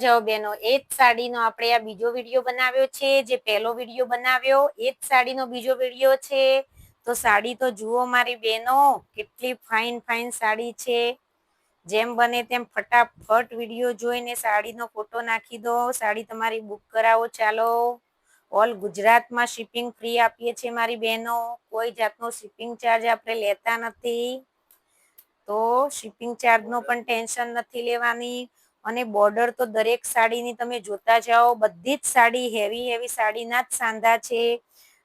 જો બેનો એ જ સાડીનો આપણે આ બીજો વિડીયો બનાવ્યો છે, જે પહેલો વિડીયો બનાવ્યો એ જ સાડીનો બીજો વિડીયો છે. તો સાડી તો જુઓ મારી બહેનો, કેટલી ફાઇન ફાઇન સાડી છે. જેમ બને તેમ ફટાફટ વિડીયો જોઈને સાડીનો ફોટો નાખી દો. સાડી તમારી બુક કરાવો. ચાલો, ઓલ ગુજરાતમાં શિપિંગ ફ્રી આપીએ છીએ મારી બહેનો. કોઈ જાતનો શિપિંગ ચાર્જ આપણે લેતા નથી. તો શિપિંગ ચાર્જનો પણ ટેન્શન નથી લેવાની. અને બોર્ડર તો દરેક સાડીની તમે જોતા જાઓ, બધી જ સાડી હેવી હેવી સાડીના જ સાંધા છે.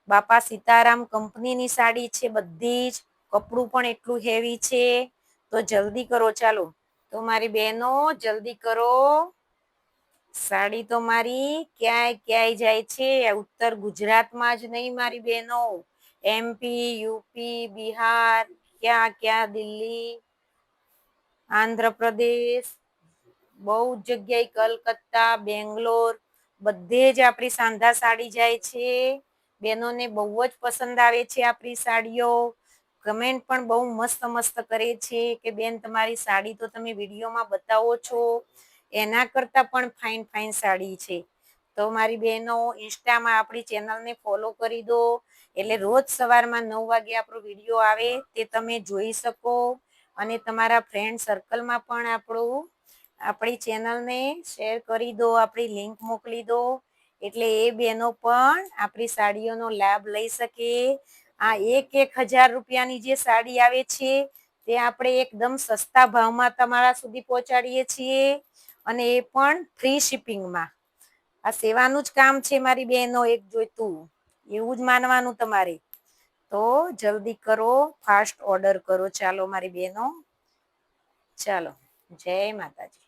બાપા સીતારામ કંપનીની સાડી છે બધી જ. કપડું પણ એટલું હેવી છે. તો જલ્દી કરો ચાલો. તો મારી બહેનો જલ્દી કરો. સાડી તો મારી ક્યાંય ક્યાંય જાય છે. ઉત્તર ગુજરાતમાં જ નહીં મારી બહેનો, MP, UP, બિહાર, ક્યાં ક્યાં દિલ્હી, આંધ્રપ્રદેશ, બહુ જ જગ્યાએ, કલકત્તા, બેંગ્લોર, બધે જ આપણી સાંધા સાડી જાય છે. બહેનોને બહુ જ પસંદ આવે છે આપણી સાડીઓ. કમેન્ટ પણ બહુ મસ્ત મસ્ત કરે છે કે બેન તમારી સાડી તો તમે વિડીયોમાં બતાવો છો, એના કરતા પણ ફાઇન ફાઇન સાડી છે. તો મારી બહેનો ઇન્સ્ટામાં આપણી ચેનલને ફોલો કરી દો. એટલે રોજ સવારમાં 9 વાગે આપણો વિડીયો આવે તે તમે જોઈ શકો. અને તમારા ફ્રેન્ડ સર્કલમાં પણ આપણી ચેનલને શેર કરી દો, આપણી લિંક મોકલી દો. એટલે એ બહેનો પણ આપણી સાડીઓનો લાભ લઈ શકે. આ 1,000 રૂપિયાની જે સાડી આવે છે તે આપણે એકદમ સસ્તા ભાવમાં તમારા સુધી પહોંચાડીએ છીએ. અને એ પણ ફ્રી શિપિંગમાં. આ સેવાનું જ કામ છે મારી બહેનો, એક જોઈતું એવું જ માનવાનું તમારે. તો જલ્દી કરો, ફાસ્ટ ઓર્ડર કરો. ચાલો મારી બહેનો, ચાલો, જય માતાજી.